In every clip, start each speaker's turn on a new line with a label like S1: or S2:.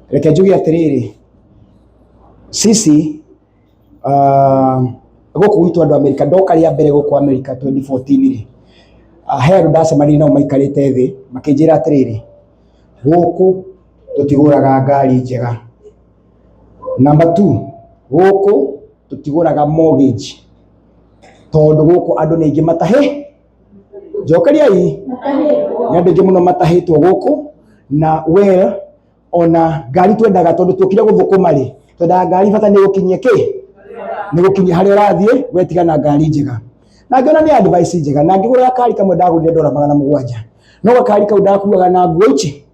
S1: Reke njuge atiriri sisi goku gwitu andu Amerika ndoka ria mbere goku Amerika 2014 ri he andu ndacemania nao maikarite thi makinjira atiriri goku tutiguraga ngari njega. Number 2, goku tutiguraga mortgage tondu goku andu ni ingi matahe njokeriai ni andu ingi muno matahitwo goku na well ona ngari twendaga tondu tukire guthukuma ri twendaga ngari bata ni gukinyia ni gukinyia haria urathie wetigana ngari njega na ngiona ni advice njega na ngigura kari kamwe ndagurire $700 no gakari kau ndakuaga na nguo ichi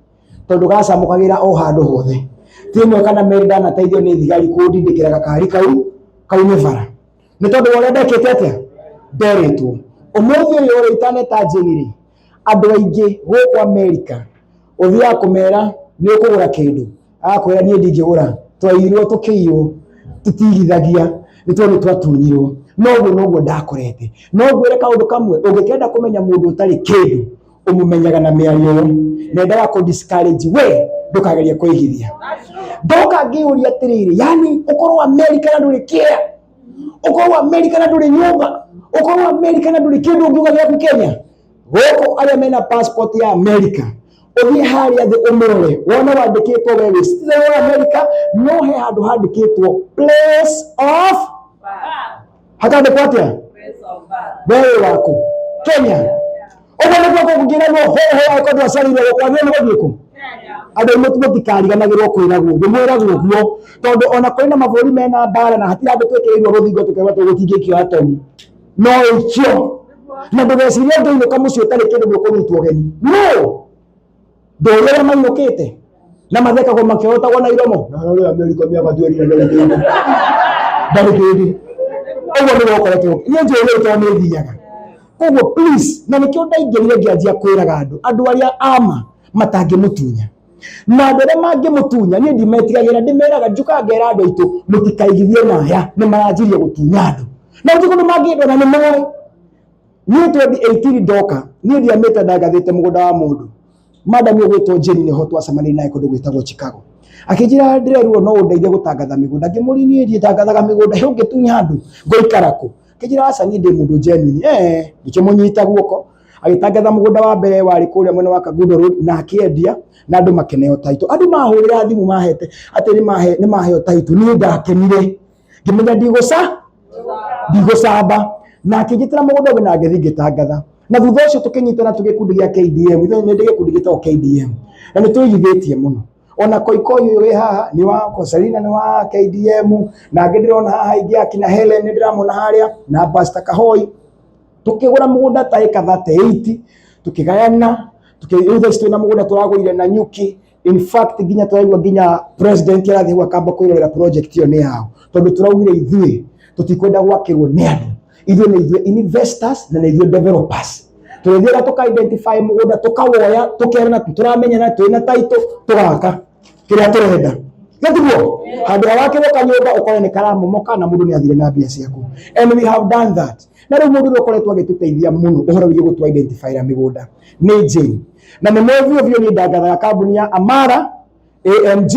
S1: tondu gacamukagira o handu hothe timwe kana merida na teithio ni thigari kundindikira gakari kau ni bara ni tondu wale ndekete atia nderitwo umuthi uyu uri internet ajiniri andu aingi guku Amerika uthia kumera ni ukugura kindu akwira ni ndingigura twairwo tukiyo tutigithagia ni tondu twatunyirwo noguo ndakorete no gwire kaundu kamwe ungikenda kumenya mundu utari kindu umumenyaga na miario nendaga ku discourage we ndukageria kuigithia ndoka ngiuria atiriri yani ukorwo Amerika na nduri kia ukorwo Amerika na nduri nyumba ukorwo Amerika na nduri kindu ungiuga gya Kenya goko aria mena passport ya Amerika uthie haria thi umurore wona wandikitwo we citizen wa Amerika no he handu handikitwo place of hakande kwatia place of wewe wako Kenya oba niko kugira no ho ko twasalire kwa nene guthiku andu mutumo tikariganagirwo kwiragwo ngumwiragwo guo tondu ona kwina maburi mena mbara na hatira andu twekirirwo ruthingo tukeba tugutingikio atomu no icio na ndugeciria ndu kamucio tari kindu mukunyitwo geni no ndorera mainukite na mathekagwo makihotagwo na iromo na uri Amerika miaka thuerire ndari ogo ni gokoretwo ni njore to ni thiaga koguo please na nikio ndaingirire ngianjia kwiraga andu aria ama matangimutunya na andu aria mangimutunya ni ndimetigagira ndimeraga njuka ngera andu aitu mutikaigithie naya ni maranjirie gutunya andu na njuko mangindona ni moe ni 2018 ndoka ni ndiamete ndagathite mugunda wa mundu madam yogwitwo Jenny ni hotwa samani naye kundu gwitagwo Chicago akijira ndireruo no undeithie gutangatha migunda ngimuri ni nditangathaga migunda he ungitunya andu ngoikarako kijira asa ni ndi mundu genuine ndikimunyita guoko agitangatha mugunda wa mbere wari kuria mwena wa Kangundo Road na akiendia na andu makeneo taito andu mahurira thimu mahete ati ni maheo taito ni ndakenire ngimenya ndigocamba na akijitira mugunda we na ngethi ngitangatha na thutha ucio tukinyitana tugikundi gya KDM ithe ni ndigikundi gitao KDM na ni tuyithitie muno ona koikoyo we haha ni wa Kosalina ni wa KDM na ngidirona haha ingi akina Helen ni ndiramona haria na Pastor Kahoi tukigura mugunda ta eka 38 tukigayana tukiuthe stona mugunda turagurire Nanyuki in fact ginya turaigwa ginya president arathi gwa kamba kuirorera project iyo ni yao tondu turaugire ithui tutikwenda gwakirwo ni andu ithui ni ithui investors na ithui developers turethiaga tuka identify mugunda tukawoya tukerana turamenya na twina title tugaka kiria turenda gatugo handu wake woka nyumba ukore ni karamu moka na mundu ni athire na bia ciaku and we have done that na riu mundu ukoretwo agituteithia muno uhoro wige gutu identify ra migunda ni Jane na ni mwevio ni ndagathaga kambuni ya Amara AMG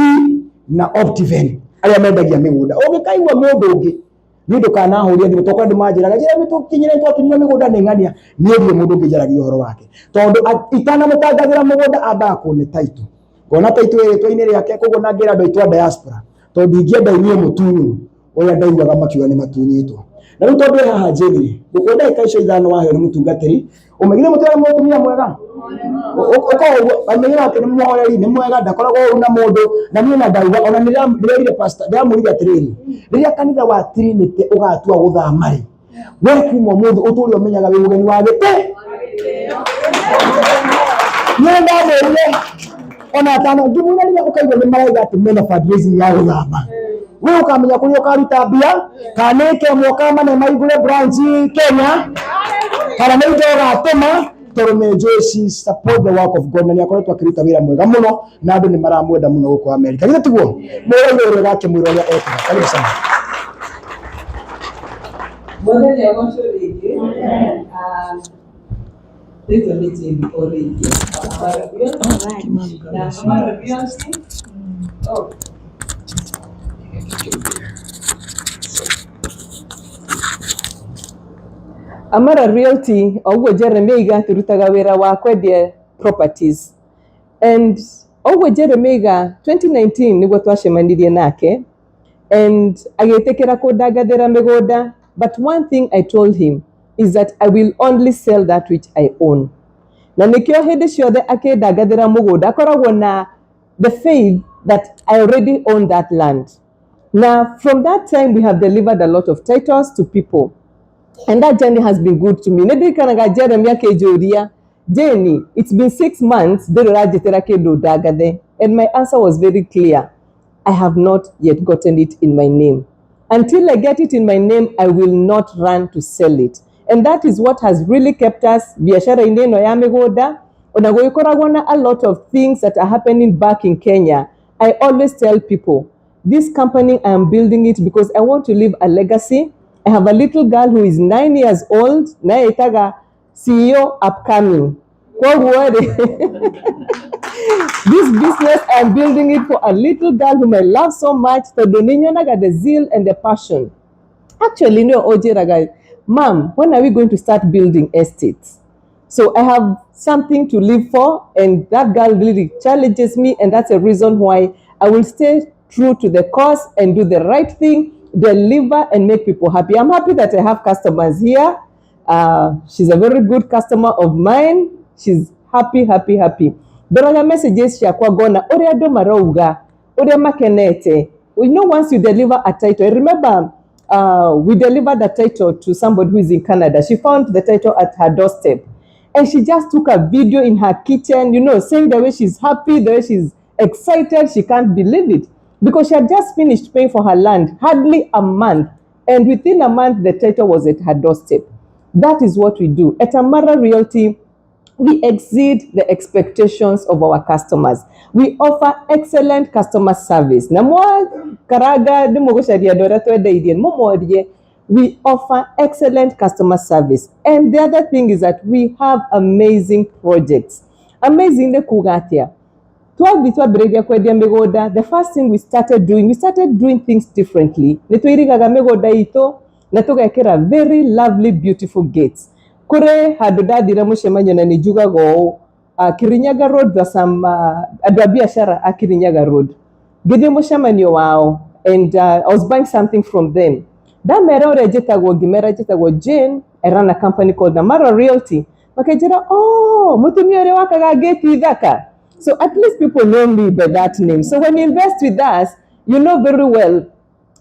S1: na Optiven aria mendagia migunda ungikaigwa mundu ungi ni ndukana huria thimu tokwa ndimanjiraga jira mitu kinyire twatunywa migunda ni ngania ni thie mundu ngijaragia uhoro wake tondu itana mutangathira mugunda amba kune title kona title iri twaine riake koguo na ngira andu aitwa diaspora tondu ingienda inyue mutunyu uria ndaiguaga makiuga ni matunyitwo na riu tondu haha Jenny gukwenda ikaicio ithano waheo ni mutungatiri umegire mutera mutumia mwega uko amenyera ati ni muhoreri ni mwega ndakoragwo na mundu na niĩ na ndauga ona ndirerire pastor ndamurire atiriri riria kanitha wa Trinity ugatua guthama ri we kuma mundu uturi umenyaga wi mugeni wa gite nyenda mbere ona tano ngimuna riria ukaigwa ni maraiga ati mena fundraising ya guthama we ukamenya kuri ukaruta mbia kanike mwoka na maigure branch Kenya kana nĩ ndogatũma tũrũme Joyce support the work of God na nĩ akoretwo akĩruta wĩra mwega mũno na andũ nĩ maramwenda mũno gũkũ Amerika githĩ tiguo mwĩrĩire gake mwĩrĩ ũrĩa ekaga karibu sana
S2: Mwende ni agosho rĩngĩ Amara Realty ogwo Jeremiah turutaga wira wa kwendia properties, and ogwo Jeremiah 2019 niguo twacemanirie nake and agetekera kundagathira migunda, but one thing I told him is that I will only sell that which I own. Na nikio hindi ciothe akindagathira mugunda akoragwo na the faith that I already own that land. Now from that time we have delivered a lot of titles to people. And that journey has been good to me. Jenny, it's been 6 months. And my answer was very clear. I have not yet gotten it in my name. Until I get it in my name, I will not run to sell it. And that is what has really kept us. A lot of things that are happening back in Kenya. I always tell people, this company, I am building it because I want to leave a legacy. I have a little girl who is 9 years old. Naitaga CEO upcoming. This business, I'm building it for a little girl whom I love so much. The zeal and the passion. Actually, no, Ojiraga, Mom, when are we going to start building estates? So I have something to live for, and that girl really challenges me, and that's a reason why I will stay true to the cause and do the right thing, deliver and make people happy. I'm happy that I have customers here. She's a very good customer of mine. She's happy. Doraga messages shakwa gona oria do marauga oria makenete. We know once you deliver a title. I remember we delivered a title to somebody who is in Canada. She found the title at her doorstep, and she just took a video in her kitchen, saying the way she's happy, the way she's excited. She can't believe it because she had just finished paying for her land, hardly a month, and within a month the title was at her doorstep. That is what we do at Amara Realty. We exceed the expectations of our customers. We offer excellent customer service. We offer excellent customer service. And the other thing is that we have amazing projects. Amazing the kugatia. The first thing we started doing things differently. Very lovely, beautiful gates. Kure haduda dira mushemanyo na nijuga go Kirinyaga Road, there's some Adwabiashara Kirinyaga Road. Gede mushemanyo wao, and I was buying something from them. That mera gimera jetago Jane. I ran a company called Amara Realty. Makajira, oh, mutumiyore wakaga gate idaka. So at least people know me by that name. So when you invest with us, you know very well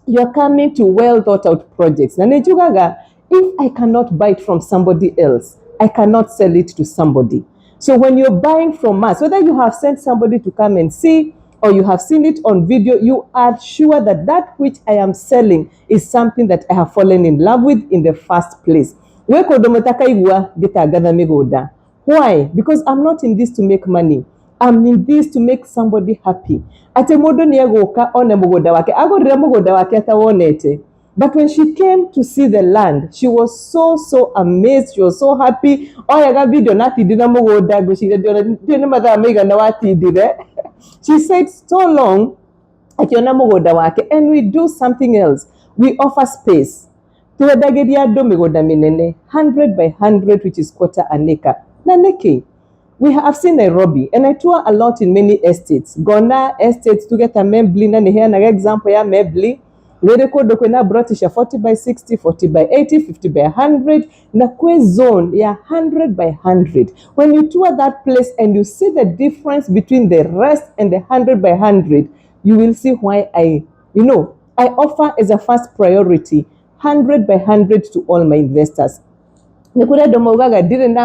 S2: you're coming to well thought out projects. Na nejugaga, if I cannot buy it from somebody else, I cannot sell it to somebody. So when you're buying from us, whether you have sent somebody to come and see or you have seen it on video, you are sure that that which I am selling is something that I have fallen in love with in the first place. Why? Because I'm not in this to make money. I'm in this to make somebody happy. But when she came to see the land, she was so amazed. She was so happy. She said, so long, and we do something else. We offer space. 100 by 100, which is quarter an acre. Naneke. We have seen Nairobi, and I tour a lot in many estates. Gona estates to get a membli, na here an example ya membli. Wereko dokena brotisha 40 by 60, 40 by 80, 50 by 100. Na kwe zone ya 100 by 100. When you tour that place and you see the difference between the rest and the 100 by 100, you will see why I offer as a first priority 100 by 100 to all my investors. Nikuda domogaga didn't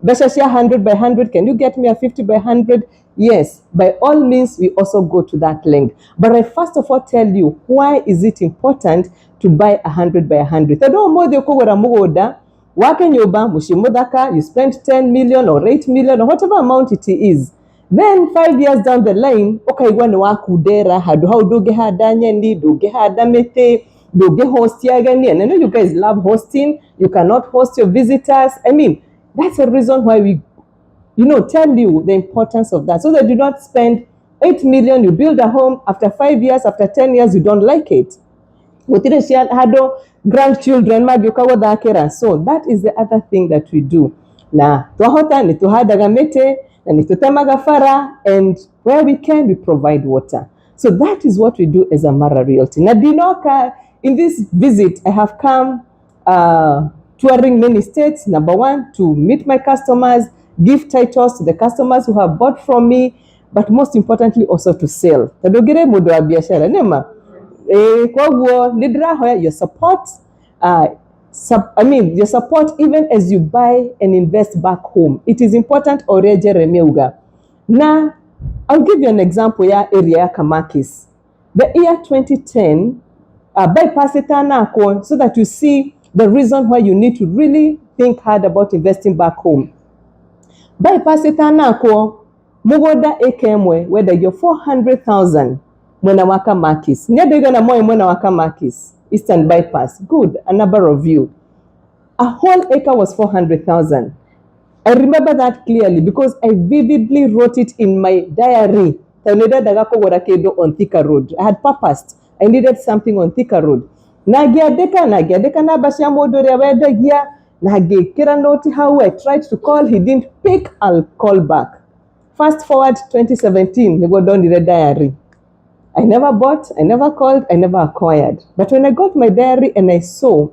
S2: Beshashia 100 by 100, can you get me a 50 by 100? Yes, by all means, we also go to that length. But I first of all tell you, why is it important to buy 100 by 100? You spend 10 million or 8 million or whatever amount it is. Then 5 years down the line, okay, when wakudera, how do ge hadanyandi, do ge hadamete, do ge host yagani. And I know you guys love hosting. You cannot host your visitors. I mean, That's the reason why we, tell you the importance of that. So that you don't spend 8 million, you build a home, after 5 years, after 10 years, you don't like it. Grandchildren, so that is the other thing that we do. Na twahota ni tuhadaga mete na ni tutemaga fara, and where we can, we provide water. So that is what we do as a Mara Realty. Na dinoka, in this visit, I have come touring many states. Number one, to meet my customers, give titles to the customers who have bought from me, but most importantly also to sell. Tadogere mudo wa biashara nema. Your support, your support even as you buy and invest back home. It is important. Now, I'll give you an example ya area Kamakis. The year 2010, bypass it so that you see the reason why you need to really think hard about investing back home. Bypass it mugoda ekemwe whether you're 400,000 Mwena waka Makis. Nyadega na moyo Mwena waka Makis. Eastern bypass. Good. A number of you. A whole acre was 400,000. I remember that clearly because I vividly wrote it in my diary. On Thika Road. I had purposed. I needed something on Thika Road. Nagiadeka na bashamodore weda gia. Nage kira noti how I tried to call. He didn't pick. I'll call back. Fast forward 2017. We go down the diary. I never bought, I never called, I never acquired. But when I got my diary and I saw,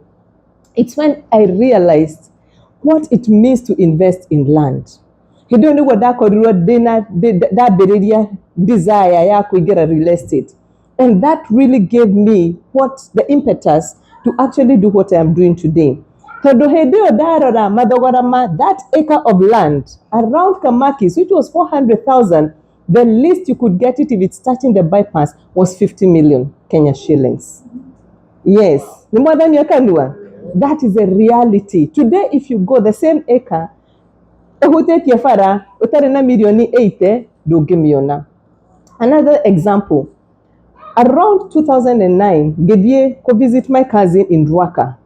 S2: it's when I realized what it means to invest in land. You don't know what that desire ya get a real estate. And that really gave me the impetus to actually do what I am doing today. That acre of land around Kamakis, which was 400,000, the least you could get it if it's touching the bypass was 50 million Kenya shillings. Yes. That is a reality. Today, if you go the same acre, another example. Around 2009, Gedie go visit my cousin in Rwaka.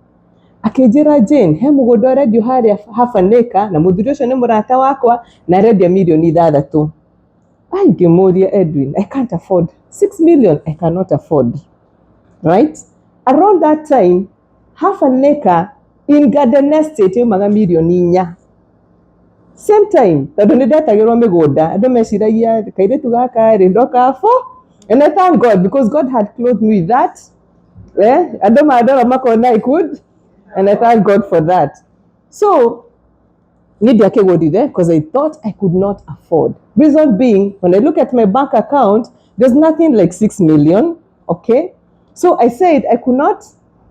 S2: Akejera Jane, mugodore you had half an acre, na mudirosho ne murata wakwa, na redia milioni dada tu. Edwin, I can't afford 6 million. I cannot afford. Right? Around that time, half an acre in Garden Estate, million. Same time, and I thank God because God had clothed me with that. I could, and I thank God for that. So, because I thought I could not afford. Reason being, when I look at my bank account, there's nothing like 6 million. Okay, so I said I could not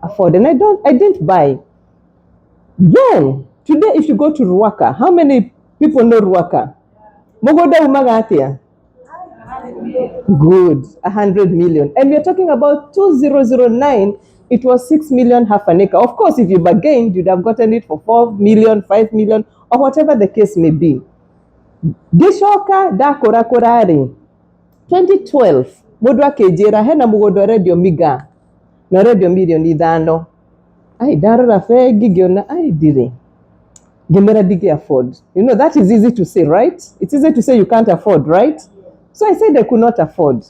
S2: afford, and I didn't buy. Then today, if you go to Rwaka, how many people know Rwaka? Mogoda umagatia. Good, 100 million, and we're talking about 2009. It was 6 million, half an acre. Of course, if you bargained, you'd have gotten it for 4 million, 5 million, or whatever the case may be. Gishoka da korakorari. 2012, modwa kejera hena mugodo radio miga. Na radio million idano. Ai daro rafe gigiona ai dire. Gemera digi afford. That is easy to say, right? It's easy to say you can't afford, right? So I said I could not afford.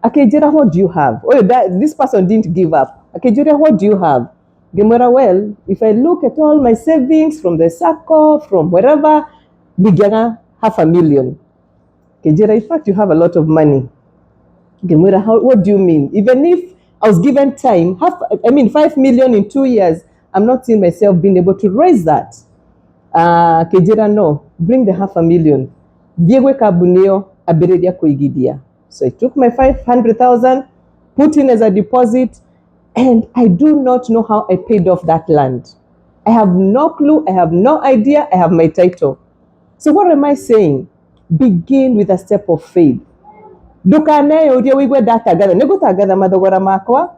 S2: Akejera, what do you have? Oh, this person didn't give up. Akejera, what do you have? Gemera, well, if I look at all my savings from the SACCO, from wherever, bigana 500,000. Akejera, in fact, you have a lot of money. Gemera, what do you mean? Even if I was given time, 5 million in 2 years, I'm not seeing myself being able to raise that. Akejera, no, bring the 500,000. Diegwe kabuneo aberedia koigidia. So I took my 500,000, put in as a deposit, and I do not know how I paid off that land. I have no clue. I have no idea. I have my title. So what am I saying? Begin with a step of faith. Dukane udia wigwe data gada. Nego tagada madogora makwa.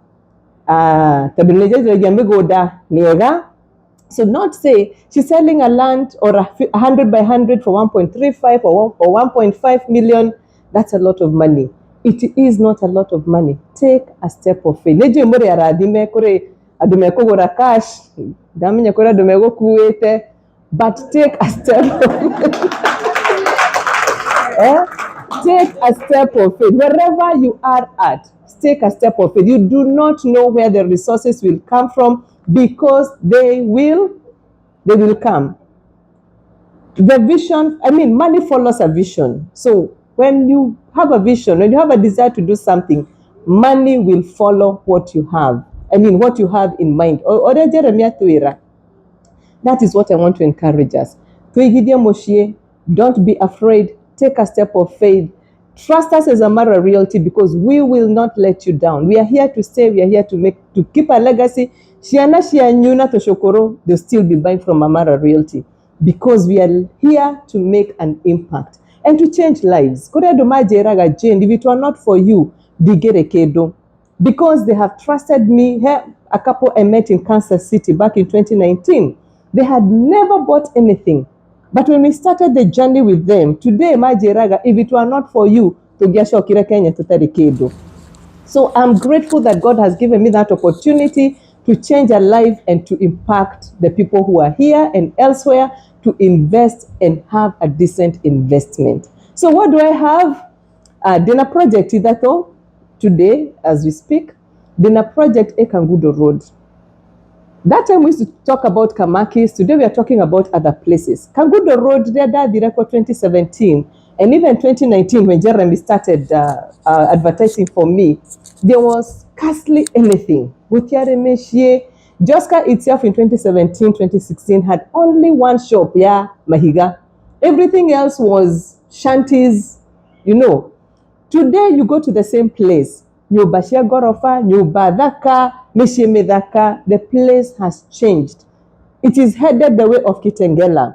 S2: Tabineje yamegoda niega. So not say she's selling a land or 100 by 100 for 1.35 or 1.5 million. That's a lot of money. It is not a lot of money. Take a step of faith. Neje mbore ya radime kore adumeko gora cash. Daminya kore adumeko kuwete. but take a step take a step of faith. Wherever you are at, take a step of faith. You do not know where the resources will come from, because they will come. The vision, money follows a vision. So when you have a vision, when you have a desire to do something, money will follow what you have. What you have in mind. That is what I want to encourage us. Don't be afraid. Take a step of faith. Trust us as a Amara Realty, because we will not let you down. We are here to stay. We are here to keep a legacy. They'll still be buying from Amara Realty, because we are here to make an impact and to change lives. If it were not for you, because they have trusted me. A couple I met in Kansas City back in 2019. They had never bought anything. But when we started the journey with them, today, if it were not for you, so I'm grateful that God has given me that opportunity to change a life and to impact the people who are here and elsewhere, to invest and have a decent investment. So what do I have? Dinner project today, as we speak, dinner project Kangundo Road. That time we used to talk about Kamakis. Today we are talking about other places. Kangundo Road, there the record 2017, and even 2019 when Jeremy started advertising for me, there was scarcely anything. Joska itself in 2017, 2016 had only one shop, Mahiga. Everything else was shanties, Today you go to the same place. Nyubashia Gorofa, Nyubadaka, Meshemedaka, the place has changed. It is headed the way of Kitengela,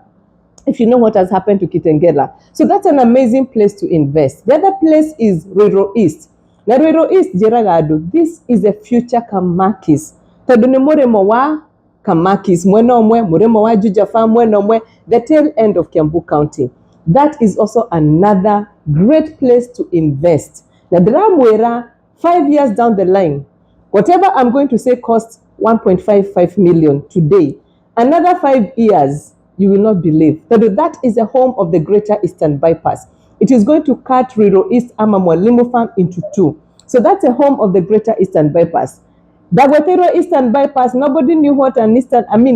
S2: if you know what has happened to Kitengela. So that's an amazing place to invest. The other place is Ruiru East. Now Ruiru East, Jeragado, this is a future Kamakis. Tadunemoremowa Kamakis, Mwenomwe, Muremowa Jujafa, Mwenomwe, the tail end of Kiambu County. That is also another great place to invest. Now, Dramwera, 5 years down the line, whatever I'm going to say costs 1.55 million today. Another 5 years, you will not believe. That is the home of the Greater Eastern Bypass. It is going to cut Ruiru East Amamwa Limo Farm into two. So that's the home of the Greater Eastern Bypass. Dagotero Eastern Bypass, nobody knew what a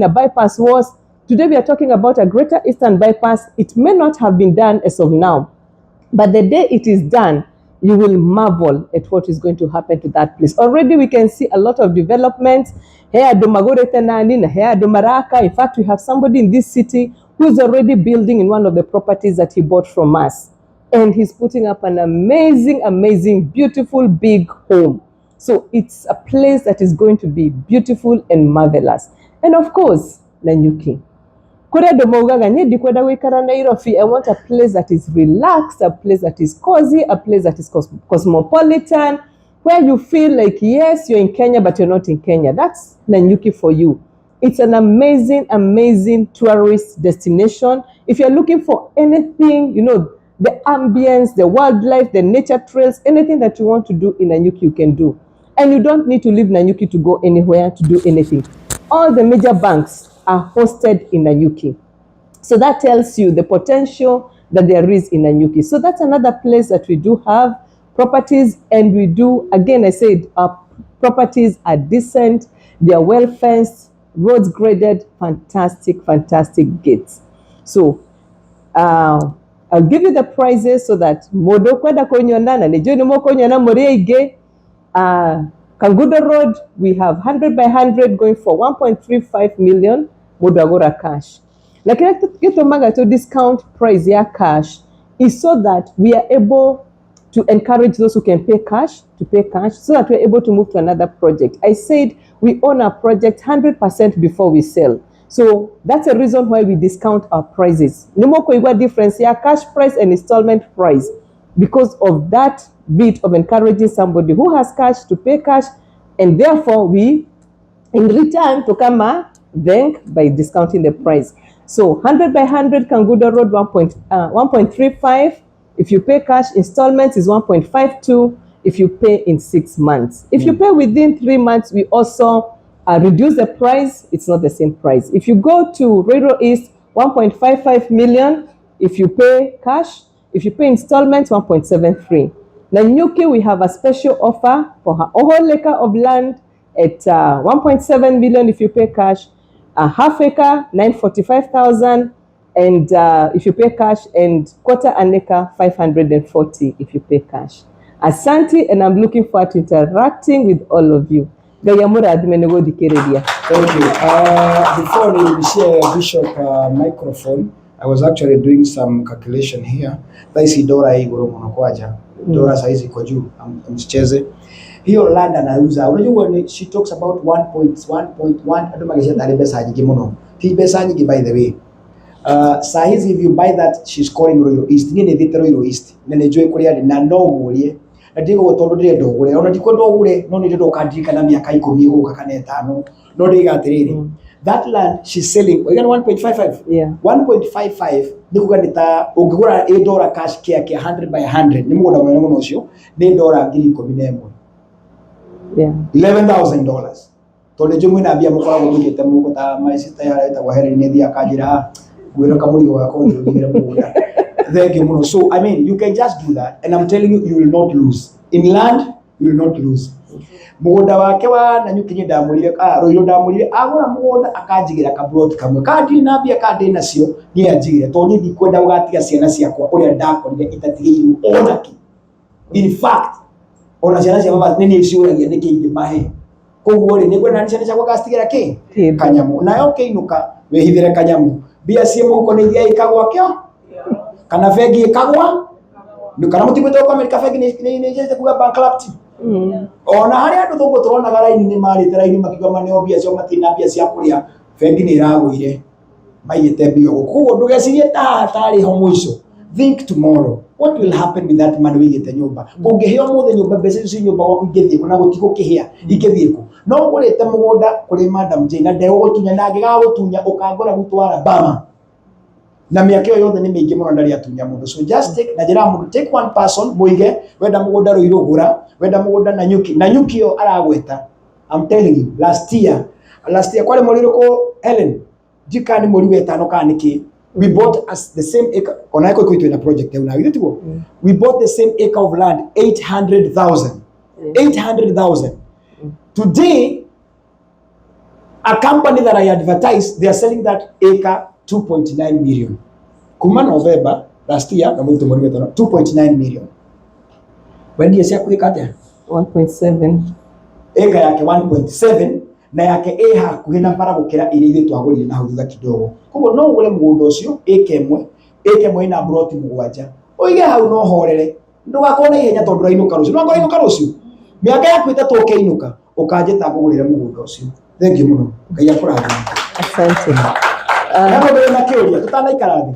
S2: bypass was. Today we are talking about a Greater Eastern Bypass. It may not have been done as of now, but the day it is done, you will marvel at what is going to happen to that place. Already we can see a lot of developments. In fact, we have somebody in this city who is already building in one of the properties that he bought from us. And he's putting up an amazing, beautiful, big home. So it's a place that is going to be beautiful and marvelous. And of course, Nanyuki. I want a place that is relaxed, a place that is cozy, a place that is cosmopolitan, where you feel like, yes, you're in Kenya, but you're not in Kenya. That's Nanyuki for you. It's an amazing tourist destination. If you're looking for anything, the ambience, the wildlife, the nature trails, anything that you want to do in Nanyuki, you can do. And you don't need to leave Nanyuki to go anywhere to do anything. All the major banks are hosted in Nanyuki. So that tells you the potential that there is in Nanyuki. So that's another place that we do have properties, and we do, again, I said, our properties are decent, they are well fenced, roads graded, fantastic gates. So I'll give you the prices so that Modo Kweda Konyonana, Nejoni Mokonyana Moreige, Kangundo Road, we have 100 by 100 going for 1.35 million Modagora cash. Like to discount price here cash is so that we are able to encourage those who can pay cash to pay cash, so that we're able to move to another project. I said we own our project 100% before we sell. So that's a reason why we discount our prices. No more difference here, cash price and installment price, because of that bit of encouraging somebody who has cash to pay cash, and therefore we, in return, to come thank by discounting the price. So 100 by 100 Kangundo Road 1.35. If you pay cash, installments is 1.52 if you pay in 6 months. If you pay within 3 months, we also reduce the price. It's not the same price. If you go to Ruiru East, 1.55 million if you pay cash. If you pay installments, 1.73. Nanyuki, we have a special offer for her whole acre of land at 1.7 million if you pay cash, a half acre, 945,000, and if you pay cash, and quarter an acre, 540 if you pay cash. Asante, and I'm looking forward to interacting with all of you. Thank you.
S1: Before we share Bishop microphone, I was actually doing some calculation here. Taisi dola hii goro mwanakwaja. Dola saizi kwa juu msicheze. Hiyo land anauza. Unajua when she talks about 1.1 ado magesha tare pesa nyingi muno. Ti pesa nyingi by the way. Saizi if you buy that, she's calling Ruiru East. Ngine thite Ruiru East. Nene joy kuria na no murie. Na ndigo tondu ndire ndogure. Ona ndiko ndogure no ni ndo kandika na miaka 10 guka kana 5. No ndiga atiriri. That land she's selling, again 1.55.
S2: Yeah.
S1: 1.55 nikuganita ungigura $8 cash kia 100 by 100 ni muda mwana muno cio ni $10,000.
S2: Yeah.
S1: $11,000. Tondu jumwe na bia mukora gumugite muguta my sister ya eta kwa heri ni thia kanjira gwira kamuri wako ngira muda. Thank you muno. So I mean you can just do that and I'm telling you, you will not lose. In land you will not lose. Mugoda wake wa Nanyuki ndamurire Ruiru ndamurire agura mugoda akanjigira ka plot kamwe kandi na bia kandi nacio ni anjigire to ni ndikwenda ugatiga ciana ciakwa uria ndakorire itatigirwo onaki. In fact ona ciana cia baba ni ciuragia niki ingimahe koguo ri nigwenda ciana ciakwa gastigira ki kanyamu nayo kiinuka wehithire kanyamu bia cie muko ni thia ikagwa kio kana fegi ikagwa ndukana mutigwete kwa America fegi ni jete kuga bankrupt. Ona hari andu thungu turonaga raini ni marite raini makigwa maneo bia cio matina bia cia kuria fendi ni iragwire maiyete bio gukuo ndugecirie tari ho mwico. Think tomorrow what will happen with that money wigite nyumba ungihio muthe nyumba mbeca cio nyumba gwaku ingithie kuna gutiko kihia ingithie ku no ngurite mugunda kuri Madam Jane na ndego gutunya na ngiga gutunya ukangora gutwara Bama na miaka yo yothe ni mingi muno ndari atunya mundu. So just take na jira mundu, take one person muige wenda mugunda Ruiru gura wenda mugunda Nanyuki yo aragweta. I'm telling you last year kwale muriro ko Helen jikani muri wetano kaniki we bought as the same acre on iko kwitu na project una withigo we bought the same acre of land 800,000. Today a company that I advertised, they are selling that acre 2.9 million. Kuma November last year na mwito mwito 2.9 million. When you say kuikate
S2: 1.7
S1: acre yake 1.7 na yake hakuhina para gukira ile ile twagurire na hutha kidogo. Kuko no ugure mugunda ucio acre imwe ina broti mugwanja. Oige hau no horere. Ndugakona ihenya tondu rainuka rucio. No ngorainuka rucio. Miaka yaku itatu ukainuka ukanjeta kugurire mugunda ucio. Thank you muno. Ngai akurathime.
S2: Asante.
S1: Hapo na kiuria tutanaikara thi.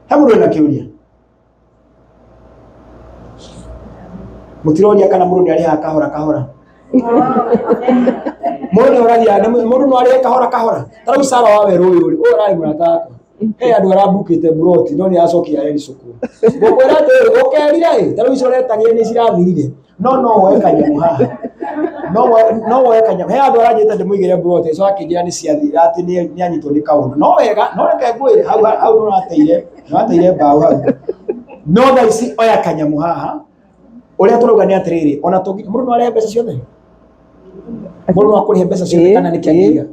S1: Hapo na kiuria. Mutiroria kana mundu ni ari kahora. Mundu oragia mundu no ari kahora. Tarau sara wawe Ruiru urari murata. Andu arabukite broti no ni acokia eri cukuru. Gukwira ati ukerire tarau icio retagie ni cirathirire. No wekanyamu haha. No wekanyamu. Andu arajite ndimuigire broti icio akigira ni ciathira ati ni anyitwo ni kaundu. No wega no reke ngwire hau no ateire mbao hau. No thaici oya kanyamu haha. Uria turauga ni atiriri ona tungi mundu no arehe mbeca ciothe. Mundu akurihe mbeca ciothe kana ni kiagiga.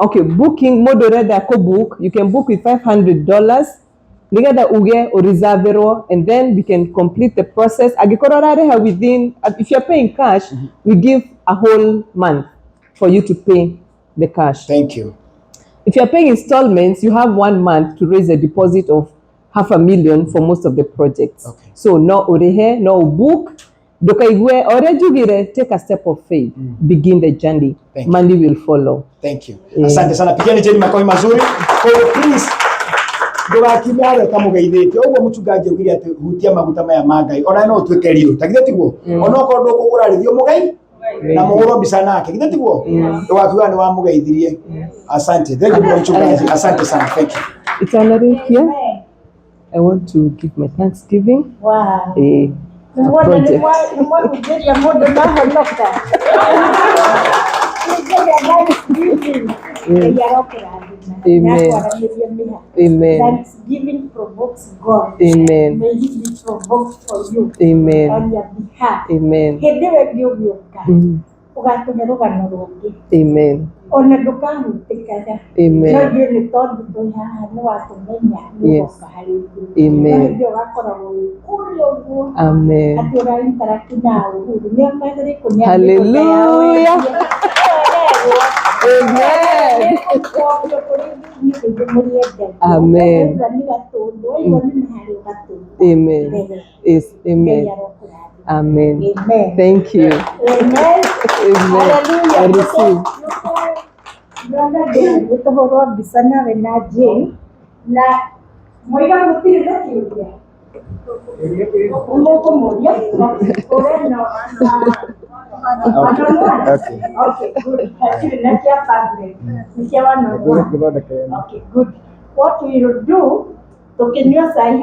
S2: Okay, booking modo reda ko book, you can book with $500. Nigada uge or reserve and then we can complete the process. Agikororare within, if you're paying cash, we give a whole month for you to pay the cash.
S1: Thank you.
S2: If you're paying installments, you have 1 month to raise a deposit of $500,000 for most of the projects.
S1: Okay.
S2: So no orehe, no book. Dokaigwe orejugire, take a step of faith. Begin the journey. Money will follow.
S1: Thank you. Asante sana. Pigeni jeni makofi mazuri. Please. Ndugakimare kamugeithite. Ogwo muchungaji ugire ati hutia maguta maya magai. Ona no tweke rio. Takithe tiguo. Ona ko ndo kugura rithio mugai. Na muhuro bisa nake. Kithe tiguo. Ndugakiwa ni wa mugeithirie. Asante. Thank you muchungaji. Asante sana. Thank you.
S2: Eternally here. I want to give my thanksgiving.
S3: Wow.
S2: A project. Amen.
S3: Thanksgiving provokes God.
S2: Amen.
S3: May He be provoked for you.
S2: Amen.
S3: On your behalf.
S2: Amen. Amen.
S3: Ona ndukahutikaga
S2: Amen.
S3: no ndiĩ nĩ tondũ twĩ haha nĩ watũmenya nĩ
S2: Yes.
S3: woka harĩ ithuĩ.
S2: Amen.
S3: No hĩndĩ ĩyo ũgakoragwo wĩ kũrĩa ũguo
S2: Amen.
S3: atĩ ũrainteract na Uhuru nĩ magĩrĩ kũnyua
S2: Hallelujah. Amen. Amen. Yes. Amen. Amen.
S3: Amen.
S2: Thank you.
S3: Amen.
S2: Amen. I receive.
S3: Brother Dale, nĩtũhũrwo mbica nawe na Jane na moiga gũtirĩ na kĩũria ũmũkũmũria ũreno okay good hatirĩ na kĩa public nĩ kĩa one on one. Okay good, what we will do tũkĩnyua cai